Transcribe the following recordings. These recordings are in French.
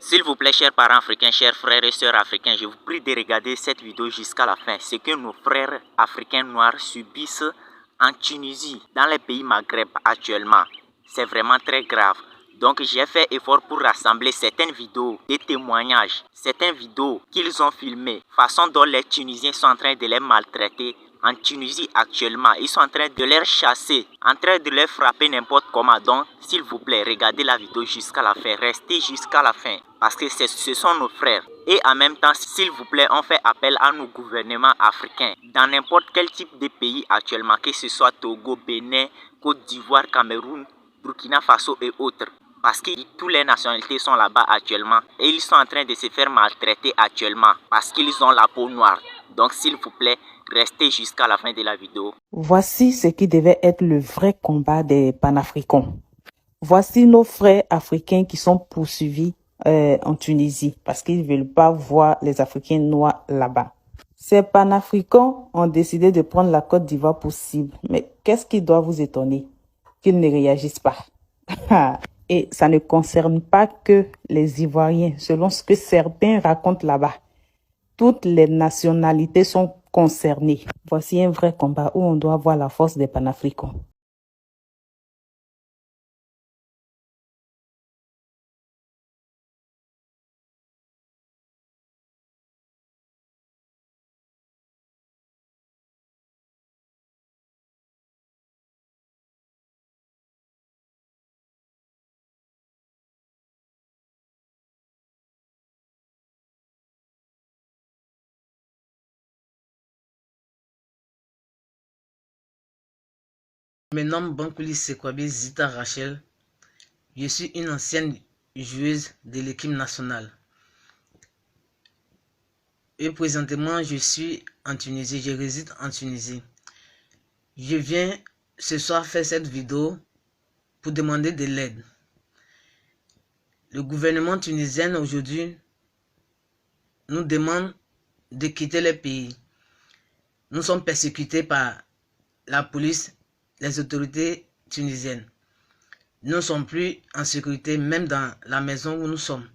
S'il vous plaît, chers parents africains, chers frères et sœurs africains, je vous prie de regarder cette vidéo jusqu'à la fin. Ce que nos frères africains noirs subissent en Tunisie, dans les pays Maghreb actuellement, c'est vraiment très grave. Donc j'ai fait effort pour rassembler certaines vidéos, des témoignages, certaines vidéos qu'ils ont filmées, façon dont les Tunisiens sont en train de les maltraiter. En Tunisie actuellement, ils sont en train de les chasser, en train de les frapper n'importe comment. Donc, s'il vous plaît, regardez la vidéo jusqu'à la fin, restez jusqu'à la fin, parce que ce sont nos frères. Et en même temps, s'il vous plaît, on fait appel à nos gouvernements africains, dans n'importe quel type de pays actuellement, que ce soit Togo, Bénin, Côte d'Ivoire, Cameroun, Burkina Faso et autres. Parce que toutes les nationalités sont là-bas actuellement et ils sont en train de se faire maltraiter actuellement parce qu'ils ont la peau noire. Donc s'il vous plaît, restez jusqu'à la fin de la vidéo. Voici ce qui devait être le vrai combat des panafricains. Voici nos frères africains qui sont poursuivis en Tunisie parce qu'ils ne veulent pas voir les Africains noirs là-bas. Ces panafricains ont décidé de prendre la Côte d'Ivoire pour cible. Mais qu'est-ce qui doit vous étonner? Qu'ils ne réagissent pas. Et ça ne concerne pas que les Ivoiriens, selon ce que certains racontent là-bas. Toutes les nationalités sont concernées. Voici un vrai combat où on doit voir la force des panafricains. Je me nomme Bankouli Sekwabe Zita Rachel. Je suis une ancienne joueuse de l'équipe nationale. Et présentement, je suis en Tunisie. Je réside en Tunisie. Je viens ce soir faire cette vidéo pour demander de l'aide. Le gouvernement tunisien aujourd'hui nous demande de quitter le pays. Nous sommes persécutés par la police, les autorités tunisiennes. Nous ne sommes plus en sécurité, même dans la maison où nous sommes.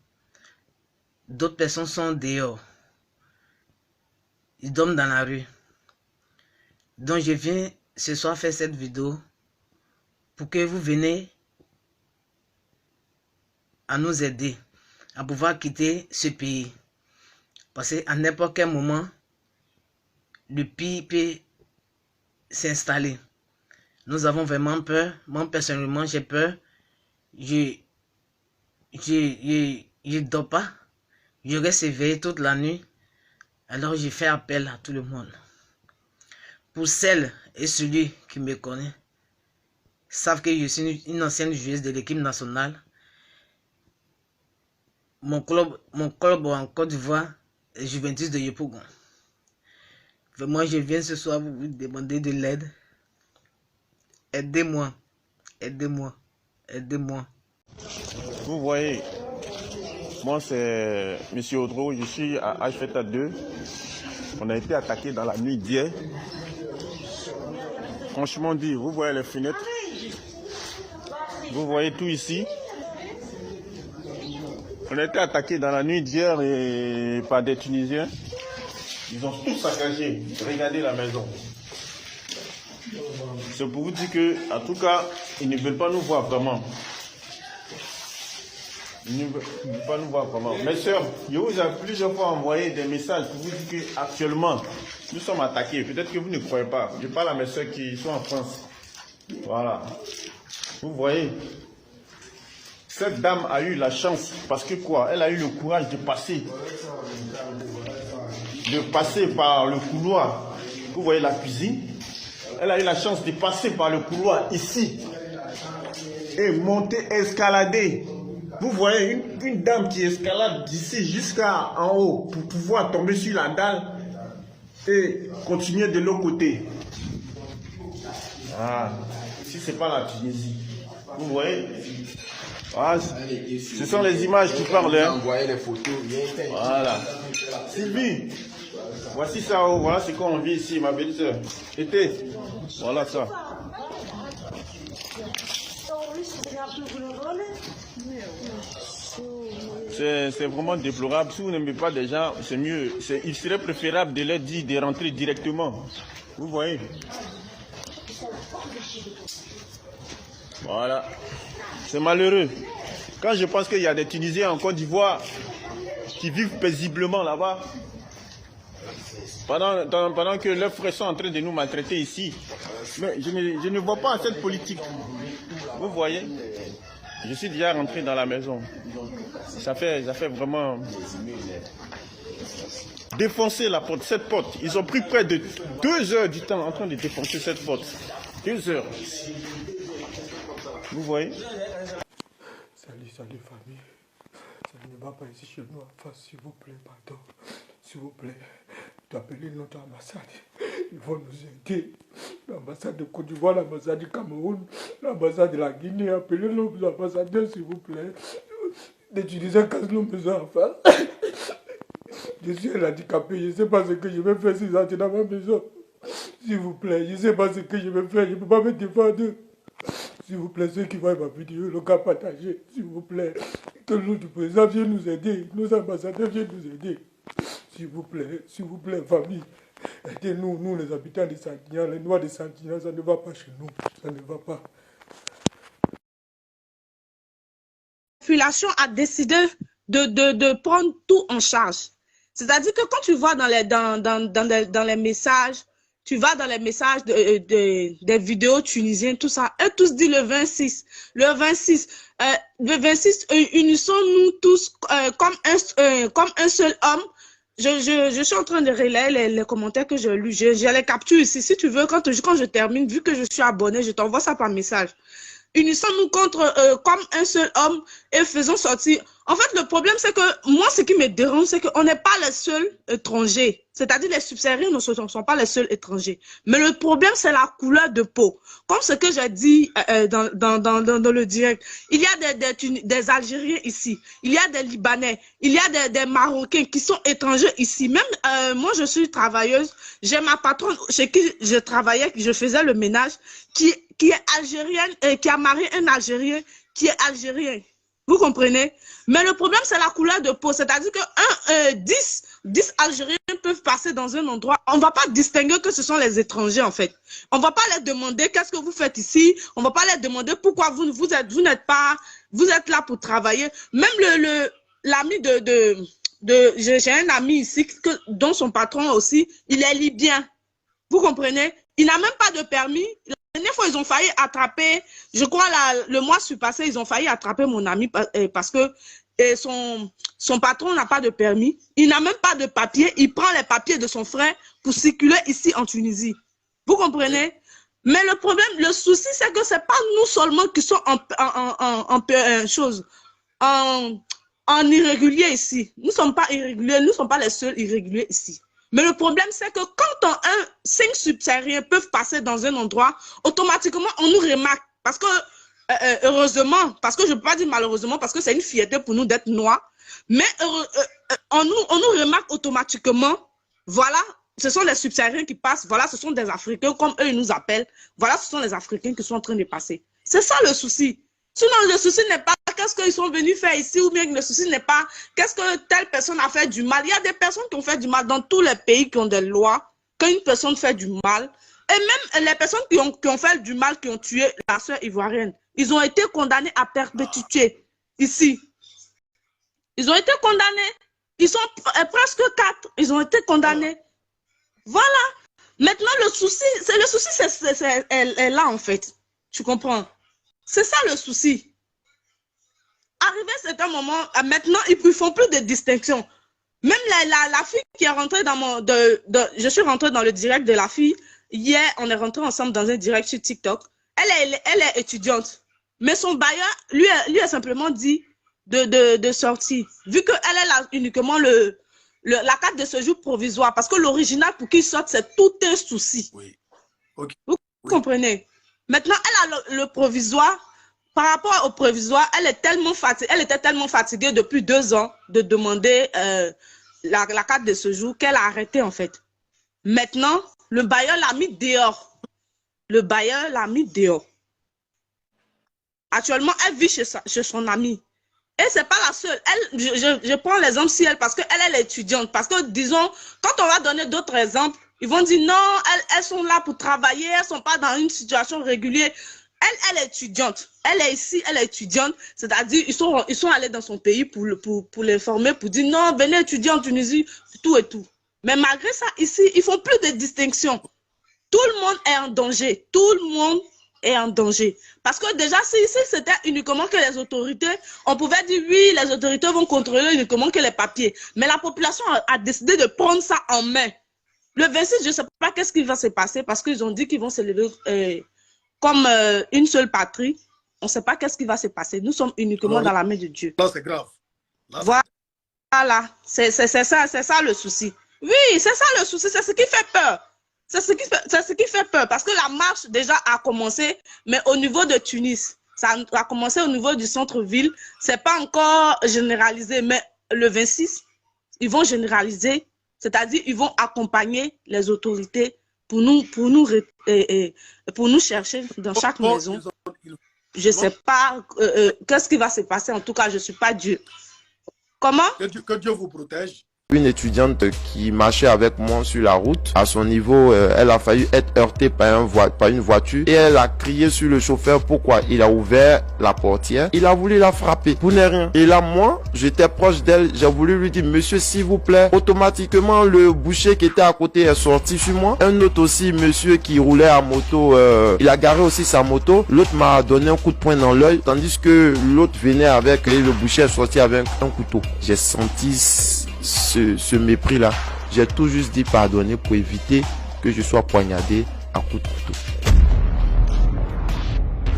D'autres personnes sont dehors. Ils dorment dans la rue. Donc je viens ce soir faire cette vidéo pour que vous venez à nous aider à pouvoir quitter ce pays. Parce qu'à n'importe quel moment, le pire peut s'installer. Nous avons vraiment peur. Moi, personnellement, j'ai peur. Je dors pas. Je reste éveillé toute la nuit. Alors, je fais appel à tout le monde. Pour celles et celui qui me connaît, savent que je suis une ancienne joueuse de l'équipe nationale. Mon club en Côte d'Ivoire est Juventus de Yopougon. Moi, je viens ce soir vous demander de l'aide. Aidez-moi, aidez-moi, aidez-moi. Vous voyez, moi c'est M. Audreau, je suis à HFETA 2. On a été attaqué dans la nuit d'hier. Franchement dit, vous voyez les fenêtres, vous voyez tout ici. On a été attaqué dans la nuit d'hier et par des Tunisiens. Ils ont tout saccagé. Regardez la maison. C'est pour vous dire que, en tout cas, ils ne veulent pas nous voir vraiment. Ils ne veulent pas nous voir vraiment. Mes soeurs, je vous ai plusieurs fois envoyé des messages pour vous dire qu'actuellement, nous sommes attaqués. Peut-être que vous ne croyez pas. Je parle à mes soeurs qui sont en France. Voilà. Vous voyez, cette dame a eu la chance, parce que quoi? Elle a eu le courage de passer par le couloir. Vous voyez la cuisine? Elle a eu la chance de passer par le couloir ici et monter, escalader. Vous voyez une dame qui escalade d'ici jusqu'à en haut pour pouvoir tomber sur la dalle et continuer de l'autre côté. Ah, si c'est pas la Tunisie. Vous voyez? Ah, ce sont les images qui parlent. Hein. Voilà. Sylvie. Voici ça, voilà ce qu'on vit ici, ma belle-sœur. Voilà ça. C'est vraiment déplorable. Si vous n'aimez pas des gens, c'est mieux. Il serait préférable de leur dire de rentrer directement. Vous voyez? Voilà. C'est malheureux. Quand je pense qu'il y a des Tunisiens en Côte d'Ivoire qui vivent paisiblement là-bas, pendant que leurs frères sont en train de nous maltraiter ici. Mais je ne vois pas cette politique. Vous voyez? Je suis déjà rentré dans la maison. Ça fait vraiment défoncer la porte, cette porte. Ils ont pris près de 2 heures du temps en train de défoncer cette porte. 2 heures. Vous voyez? Salut famille. Ça ne va pas ici chez nous. Enfin, s'il vous plaît, pardon. S'il vous plaît, d'appeler notre ambassade. Ils vont nous aider. L'ambassade de Côte d'Ivoire, l'ambassade du Cameroun, l'ambassade de la Guinée. Appelez nos ambassadeurs, s'il vous plaît. Les Tunisiens cassent nos maisons en face. Je suis un handicapé. Je ne sais pas ce que je vais faire si j'entre dans ma maison. S'il vous plaît, je ne sais pas ce que je vais faire. Je ne peux pas me défendre. S'il vous plaît, ceux qui voient ma vidéo, le cas partagé, s'il vous plaît, que nous du président vienne nous aider, nos ambassadeurs viennent nous aider. S'il vous plaît, famille, aidez-nous, nous les habitants de Santignan, les Noirs de Santignan, ça ne va pas chez nous, ça ne va pas. La population a décidé de prendre tout en charge. C'est-à-dire que quand tu vois dans les messages, tu vas dans les messages des vidéos tunisiennes, tout ça, eux tous disent le 26. Le 26, unissons-nous tous comme un seul homme. Je suis en train de relayer les commentaires que j'ai lus. J'ai les captures ici. Si tu veux, quand je termine, vu que je suis abonné, je t'envoie ça par message. Unissons-nous comme un seul homme et faisons sortir. En fait, le problème, c'est que moi, ce qui me dérange, c'est qu'on n'est pas les seuls étrangers. C'est-à-dire, les subsahariens ne sont pas les seuls étrangers. Mais le problème, c'est la couleur de peau. Comme ce que j'ai dit dans le direct. Il y a des Algériens ici. Il y a des Libanais. Il y a des Marocains qui sont étrangers ici. Même moi, je suis travailleuse. J'ai ma patronne chez qui je travaillais, je faisais le ménage, qui est algérienne, qui a marié un Algérien, qui est algérien. Vous comprenez? Mais le problème, c'est la couleur de peau. C'est-à-dire que 10 Algériens peuvent passer dans un endroit. On ne va pas distinguer que ce sont les étrangers, en fait. On ne va pas les demander qu'est-ce que vous faites ici. On ne va pas les demander pourquoi vous êtes là pour travailler. Même l'ami j'ai un ami ici dont son patron aussi, il est libyen. Vous comprenez? Il n'a même pas de permis. La dernière fois, ils ont failli attraper, je crois le mois passé, ils ont failli attraper mon ami parce que son patron n'a pas de permis. Il n'a même pas de papier. Il prend les papiers de son frère pour circuler ici en Tunisie. Vous comprenez? Mais le problème, le souci, c'est que ce n'est pas nous seulement qui sommes en irrégulier ici. Nous ne sommes pas irréguliers, nous ne sommes pas les seuls irréguliers ici. Mais le problème, c'est que quand 5 subsahariens peuvent passer dans un endroit, automatiquement, on nous remarque. Parce que, heureusement, parce que je ne peux pas dire malheureusement, parce que c'est une fierté pour nous d'être noirs, mais on nous remarque automatiquement. Voilà, ce sont les subsahariens qui passent. Voilà, ce sont des Africains, comme eux, ils nous appellent. Voilà, ce sont les Africains qui sont en train de passer. C'est ça le souci. Sinon, le souci n'est pas qu'est-ce qu'ils sont venus faire ici, ou bien le souci n'est pas qu'est-ce que telle personne a fait du mal. Il y a des personnes qui ont fait du mal dans tous les pays qui ont des lois. Quand une personne fait du mal, et même les personnes qui ont fait du mal, qui ont tué la sœur ivoirienne, ils ont été condamnés à perpétuité ici. Ils ont été condamnés. Ils sont presque 4. Ils ont été condamnés. Voilà. Maintenant, le souci, est là, en fait. Tu comprends? C'est ça le souci. Arrivé à certain moment, maintenant, ils ne font plus de distinction. Même la fille qui est rentrée dans je suis rentrée dans le direct de la fille. Hier, on est rentrés ensemble dans un direct sur TikTok. Elle est étudiante. Mais son bailleur, lui a simplement dit de sortir. Vu qu'elle a uniquement la carte de séjour provisoire. Parce que l'original, pour qu'il sorte, c'est tout un souci. Oui. Okay. Vous comprenez? Maintenant, elle a le provisoire. Par rapport au provisoire, elle était tellement fatiguée depuis 2 ans de demander la carte de séjour qu'elle a arrêté en fait. Maintenant, le bailleur l'a mis dehors. Le bailleur l'a mis dehors. Actuellement, elle vit chez son ami. Et c'est pas la seule. Elle, je prends l'exemple si elle, parce qu'elle elle est étudiante. Parce que, disons, quand on va donner d'autres exemples, ils vont dire non, elles sont là pour travailler, elles sont pas dans une situation régulière. Elle est étudiante. Elle est ici, elle est étudiante. C'est-à-dire, ils sont allés dans son pays pour l'informer, pour dire non, venez étudier en Tunisie, tout et tout. Mais malgré ça, ici, ils font plus de distinction. Tout le monde est en danger. Tout le monde est en danger. Parce que déjà, si c'était uniquement que les autorités, on pouvait dire oui, les autorités vont contrôler uniquement que les papiers. Mais la population a décidé de prendre ça en main. Le 26, je ne sais pas qu'est-ce qui va se passer parce qu'ils ont dit qu'ils vont se lever comme une seule patrie. On ne sait pas qu'est-ce qui va se passer. Nous sommes uniquement dans la main de Dieu. Là, c'est grave. Voilà, c'est ça le souci. Oui, c'est ça le souci, c'est ce qui fait peur. C'est ce qui fait peur parce que la marche déjà a commencé, mais au niveau de Tunis, ça a commencé au niveau du centre-ville. C'est pas encore généralisé, mais le 26, ils vont généraliser, c'est-à-dire ils vont accompagner les autorités pour nous chercher dans chaque maison. Je ne sais pas qu'est-ce qui va se passer. En tout cas, je ne suis pas Dieu. Comment? Que Dieu vous protège. Une étudiante qui marchait avec moi sur la route, à son niveau, elle a failli être heurtée par une voiture et elle a crié sur le chauffeur. Pourquoi? Il a ouvert la portière, il a voulu la frapper pour ne rien. Et là, moi, j'étais proche d'elle, j'ai voulu lui dire, monsieur, s'il vous plaît. Automatiquement, le boucher qui était à côté est sorti sur moi. Un autre aussi, monsieur qui roulait à moto, il a garé aussi sa moto. L'autre m'a donné un coup de poing dans l'œil, tandis que l'autre venait avec, et le boucher est sorti avec un couteau. J'ai senti ce mépris-là. J'ai tout juste dit pardonner pour éviter que je sois poignardé à coups de couteau.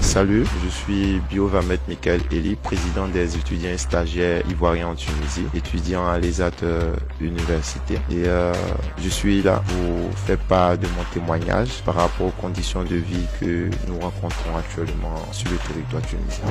Salut, je suis Biovamet Michael Eli, président des étudiants et stagiaires ivoiriens en Tunisie, étudiant à l'ESAT université. Et je suis là pour faire part de mon témoignage par rapport aux conditions de vie que nous rencontrons actuellement sur le territoire tunisien.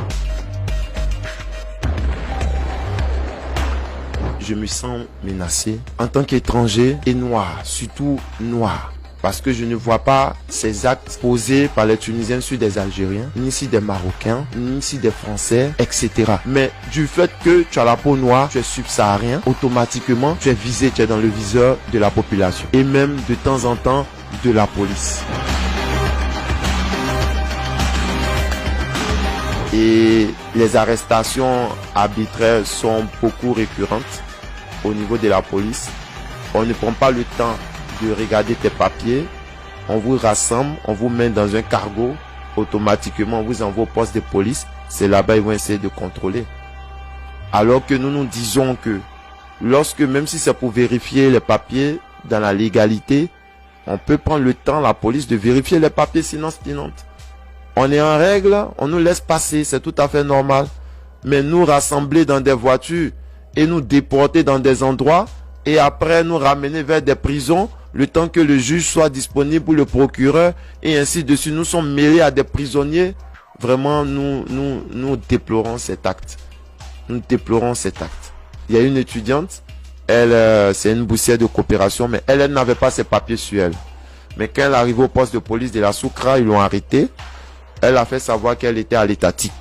Je me sens menacé en tant qu'étranger et noir, surtout noir. Parce que je ne vois pas ces actes posés par les Tunisiens sur des Algériens, ni ici des Marocains, ni ici des Français, etc. Mais du fait que tu as la peau noire, tu es subsaharien, automatiquement tu es visé, tu es dans le viseur de la population. Et même de temps en temps de la police. Et les arrestations arbitraires sont beaucoup récurrentes au niveau de la police. On ne prend pas le temps de regarder tes papiers. On vous rassemble, on vous met dans un cargo. Automatiquement, on vous envoie au poste de police. C'est là-bas ils vont essayer de contrôler. Alors que nous nous disons que lorsque, même si c'est pour vérifier les papiers dans la légalité, on peut prendre le temps, la police, de vérifier les papiers, sinon on est en règle, on nous laisse passer, c'est tout à fait normal. Mais nous rassembler dans des voitures et nous déporter dans des endroits et après nous ramener vers des prisons, le temps que le juge soit disponible pour le procureur et ainsi de suite. Nous sommes mêlés à des prisonniers. Vraiment, nous déplorons cet acte. Nous déplorons cet acte. Il y a une étudiante, elle, c'est une boursière de coopération, mais elle n'avait pas ses papiers sur elle. Mais quand elle arrive au poste de police de la Soukra, ils l'ont arrêtée. Elle a fait savoir qu'elle était à l'étatique.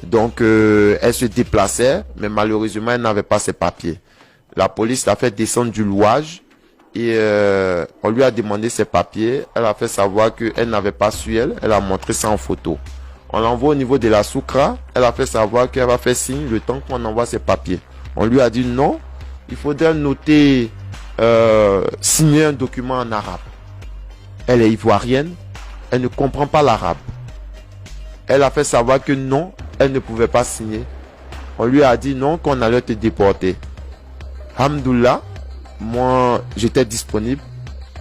Donc, elle se déplaçait, mais malheureusement, elle n'avait pas ses papiers. La police l'a fait descendre du louage et on lui a demandé ses papiers. Elle a fait savoir qu'elle n'avait pas su elle. Elle a montré ça en photo. On l'envoie au niveau de la Soukra. Elle a fait savoir qu'elle va faire signe le temps qu'on envoie ses papiers. On lui a dit non, il faudrait noter, signer un document en arabe. Elle est ivoirienne, elle ne comprend pas l'arabe. Elle a fait savoir que non, elle ne pouvait pas signer. On lui a dit non, qu'on allait te déporter. Hamdoullah, moi j'étais disponible.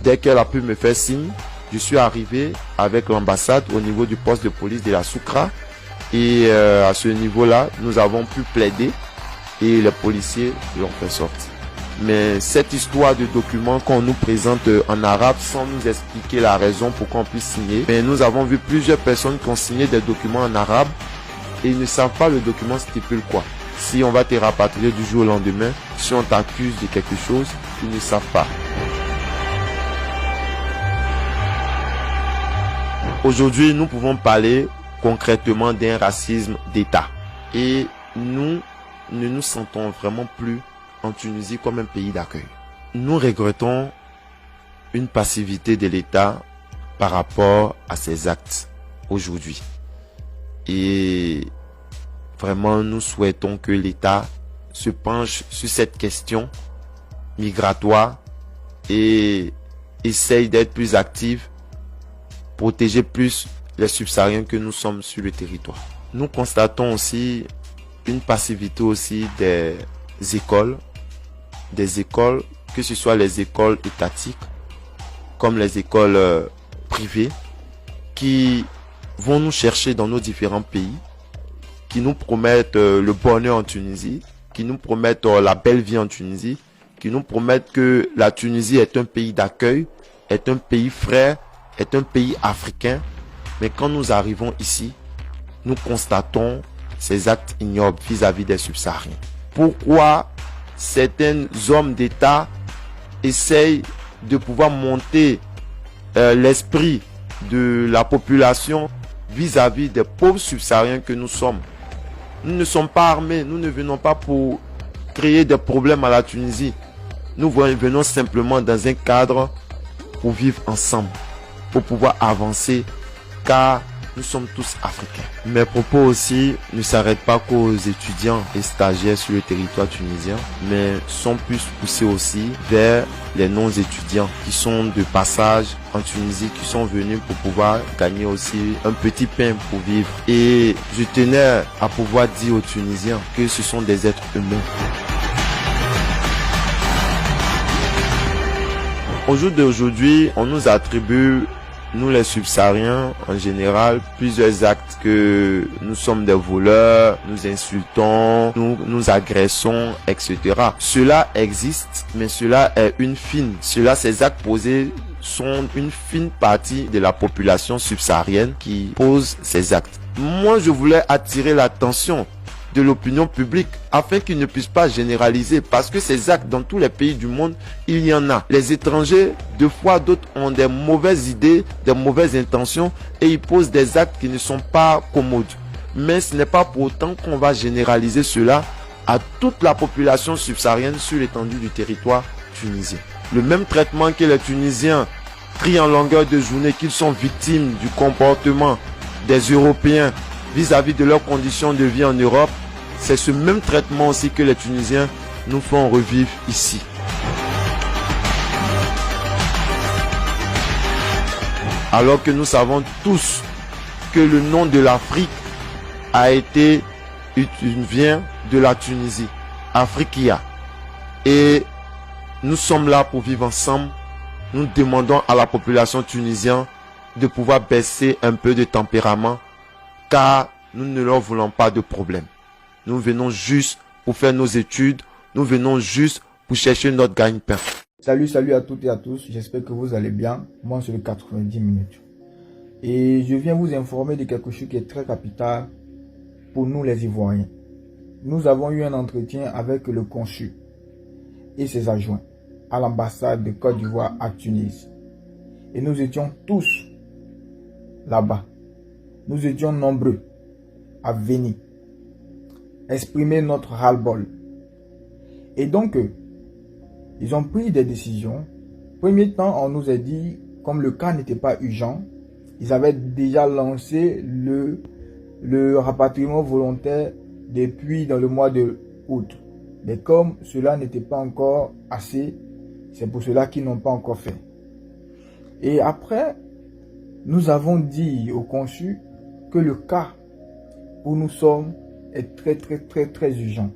Dès qu'elle a pu me faire signe, je suis arrivé avec l'ambassade au niveau du poste de police de la Soukra. Et à ce niveau-là, nous avons pu plaider et les policiers l'ont fait sortir. Mais cette histoire de documents qu'on nous présente en arabe sans nous expliquer la raison pour qu'on puisse signer. Mais nous avons vu plusieurs personnes qui ont signé des documents en arabe et ils ne savent pas le document stipule quoi. Si on va te rapatrier du jour au lendemain, si on t'accuse de quelque chose, ils ne savent pas. Aujourd'hui, nous pouvons parler concrètement d'un racisme d'État. Et nous ne nous sentons vraiment plus en Tunisie comme un pays d'accueil. Nous regrettons une passivité de l'État par rapport à ces actes aujourd'hui. Et vraiment, nous souhaitons que l'État se penche sur cette question migratoire et essaye d'être plus active, protéger plus les subsahariens que nous sommes sur le territoire. Nous constatons aussi une passivité aussi des écoles, que ce soit les écoles étatiques comme les écoles privées, qui vont nous chercher dans nos différents pays, qui nous promettent le bonheur en Tunisie, qui nous promettent la belle vie en Tunisie, qui nous promettent que la Tunisie est un pays d'accueil, est un pays frère, est un pays africain. Mais quand nous arrivons ici, nous constatons ces actes ignobles vis-à-vis des subsahariens. Pourquoi certains hommes d'État essayent de pouvoir monter l'esprit de la population vis-à-vis des pauvres subsahariens que nous sommes? Nous ne sommes pas armés, nous ne venons pas pour créer des problèmes à la Tunisie. Nous venons simplement dans un cadre pour vivre ensemble, pour pouvoir avancer, car nous sommes tous africains. Mes propos aussi ne s'arrêtent pas qu'aux étudiants et stagiaires sur le territoire tunisien, mais sont plus poussés aussi vers les non-étudiants qui sont de passage en Tunisie, qui sont venus pour pouvoir gagner aussi un petit pain pour vivre. Et je tenais à pouvoir dire aux Tunisiens que ce sont des êtres humains. Au jour d'aujourd'hui, on nous attribue, nous les subsahariens en général, plusieurs actes que nous sommes des voleurs, nous insultons, nous agressons, etc. Cela existe, mais cela est ces actes posés sont une fine partie de la population subsaharienne qui pose ces actes. Moi, je voulais attirer l'attention de l'opinion publique afin qu'ils ne puissent pas généraliser, parce que ces actes dans tous les pays du monde, il y en a. Les étrangers, deux fois d'autres, ont des mauvaises idées, des mauvaises intentions et ils posent des actes qui ne sont pas commodes. Mais ce n'est pas pour autant qu'on va généraliser cela à toute la population subsaharienne sur l'étendue du territoire tunisien. Le même traitement que les Tunisiens crient en longueur de journée qu'ils sont victimes du comportement des Européens vis-à-vis de leurs conditions de vie en Europe, c'est ce même traitement aussi que les Tunisiens nous font revivre ici. Alors que nous savons tous que le nom de l'Afrique vient de la Tunisie, Afrikia. Et nous sommes là pour vivre ensemble. Nous demandons à la population tunisienne de pouvoir baisser un peu de tempérament, car nous ne leur voulons pas de problème. Nous venons juste pour faire nos études. Nous venons juste pour chercher notre gagne-pain. Salut à toutes et à tous. J'espère que vous allez bien. Moi, c'est le 90 minutes. Et je viens vous informer de quelque chose qui est très capital pour nous les Ivoiriens. Nous avons eu un entretien avec le consul et ses adjoints à l'ambassade de Côte d'Ivoire à Tunis. Et nous étions tous là-bas. Nous étions nombreux à venir exprimer notre ras-le-bol. Et donc, ils ont pris des décisions. Premier temps, on nous a dit, comme le cas n'était pas urgent, ils avaient déjà lancé le rapatriement volontaire depuis dans le mois de août. Mais comme cela n'était pas encore assez, c'est pour cela qu'ils n'ont pas encore fait. Et après, nous avons dit au consul que le cas où nous sommes est très urgent.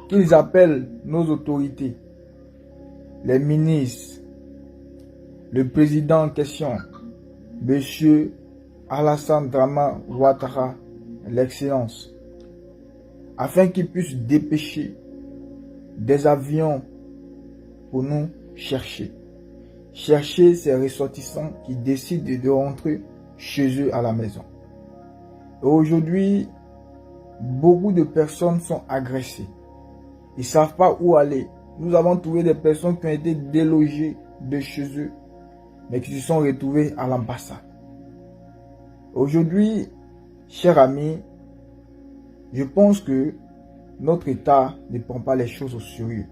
Qu'ils appellent nos autorités, les ministres, le président en question, Monsieur Alassane Dramane Ouattara, l'excellence, afin qu'ils puissent dépêcher des avions pour nous chercher ces ressortissants qui décident de rentrer chez eux à la maison. Aujourd'hui, beaucoup de personnes sont agressées. Ils ne savent pas où aller. Nous avons trouvé des personnes qui ont été délogées de chez eux, mais qui se sont retrouvées à l'ambassade. Aujourd'hui, chers amis, je pense que notre État ne prend pas les choses au sérieux.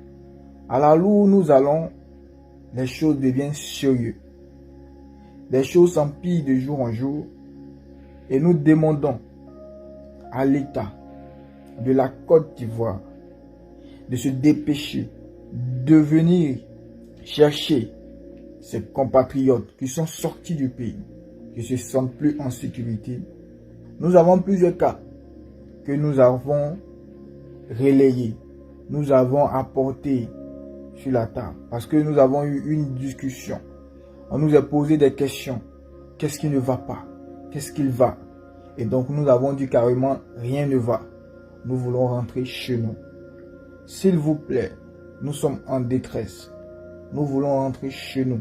À la où nous allons, les choses deviennent sérieuses. Les choses s'empirent de jour en jour et nous demandons à l'État de la Côte d'Ivoire de se dépêcher, de venir chercher ces compatriotes qui sont sortis du pays, qui ne se sentent plus en sécurité. Nous avons plusieurs cas que nous avons relayés, nous avons apportés sur la table parce que nous avons eu une discussion. On nous a posé des questions. Qu'est-ce qui ne va pas? Qu'est-ce qu'il va? Et donc nous avons dit carrément rien ne va. Nous voulons rentrer chez nous. S'il vous plaît, nous sommes en détresse. Nous voulons rentrer chez nous.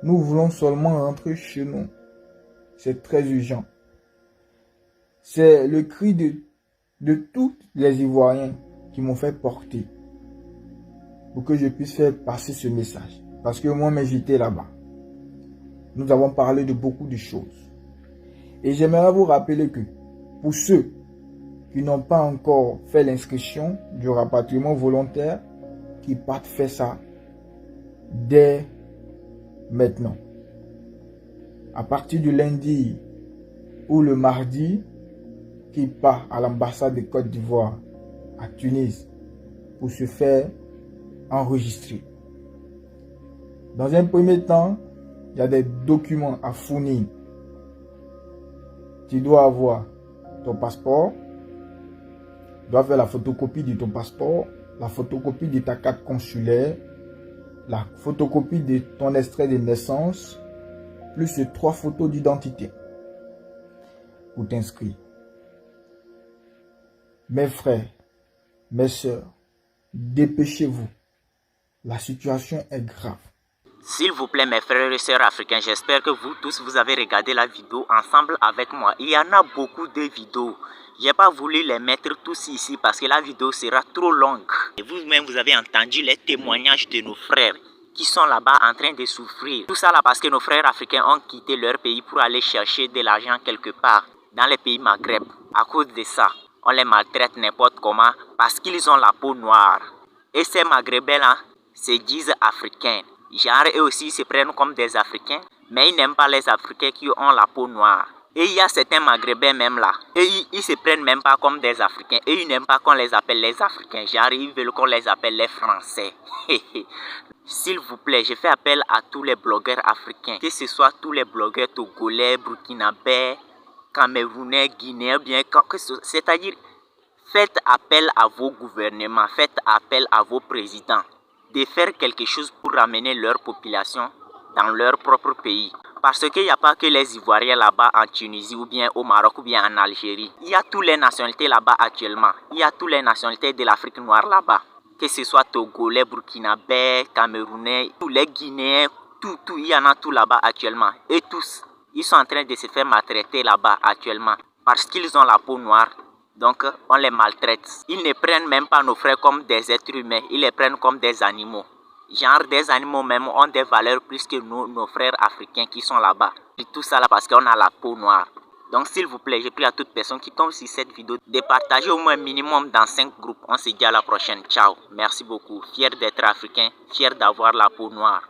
Nous voulons seulement rentrer chez nous. C'est très urgent. C'est le cri de tous les Ivoiriens qui m'ont fait porter pour que je puisse faire passer ce message. Parce que moi-même j'étais là-bas. Nous avons parlé de beaucoup de choses. Et j'aimerais vous rappeler que pour ceux qui n'ont pas encore fait l'inscription du rapatriement volontaire, qui partent faire ça dès maintenant. À partir du lundi ou le mardi, qui part à l'ambassade de Côte d'Ivoire à Tunis pour se faire enregistrer. Dans un premier temps, il y a des documents à fournir. Tu dois avoir ton passeport, tu dois faire la photocopie de ton passeport, la photocopie de ta carte consulaire, la photocopie de ton extrait de naissance, plus 3 photos d'identité pour t'inscrire. Mes frères, mes sœurs, dépêchez-vous. La situation est grave. S'il vous plaît, mes frères et sœurs africains, j'espère que vous tous, vous avez regardé la vidéo ensemble avec moi. Il y en a beaucoup de vidéos. Je n'ai pas voulu les mettre tous ici parce que la vidéo sera trop longue. Et vous-même, vous avez entendu les témoignages de nos frères qui sont là-bas en train de souffrir. Tout ça là parce que nos frères africains ont quitté leur pays pour aller chercher de l'argent quelque part dans les pays Maghreb. À cause de ça, on les maltraite n'importe comment parce qu'ils ont la peau noire. Et ces Maghrébins là se disent africains. Genre, eux aussi se prennent comme des Africains, mais ils n'aiment pas les Africains qui ont la peau noire. Et il y a certains Maghrébins même là, et ils se prennent même pas comme des Africains, et ils n'aiment pas qu'on les appelle les Africains, genre ils veulent qu'on les appelle les Français. S'il vous plaît, je fais appel à tous les blogueurs africains, que ce soit tous les blogueurs togolais, burkinabés, camerounais, guinéens, bien, c'est-à-dire, faites appel à vos gouvernements, faites appel à vos présidents de faire quelque chose pour ramener leur population dans leur propre pays. Parce qu'il n'y a pas que les Ivoiriens là-bas en Tunisie ou bien au Maroc ou bien en Algérie. Il y a toutes les nationalités là-bas actuellement. Il y a toutes les nationalités de l'Afrique noire là-bas. Que ce soit Togolais, Burkinabés, Camerounais, tous les Guinéens, tout, il y en a tout là-bas actuellement. Et tous, ils sont en train de se faire maltraiter là-bas actuellement. Parce qu'ils ont la peau noire. Donc, on les maltraite. Ils ne prennent même pas nos frères comme des êtres humains. Ils les prennent comme des animaux. Genre, des animaux même ont des valeurs plus que nos frères africains qui sont là-bas. Et tout ça là parce qu'on a la peau noire. Donc, s'il vous plaît, je prie à toute personne qui tombe sur cette vidéo de partager au moins minimum dans 5 groupes. On se dit à la prochaine. Ciao. Merci beaucoup. Fier d'être africain. Fier d'avoir la peau noire.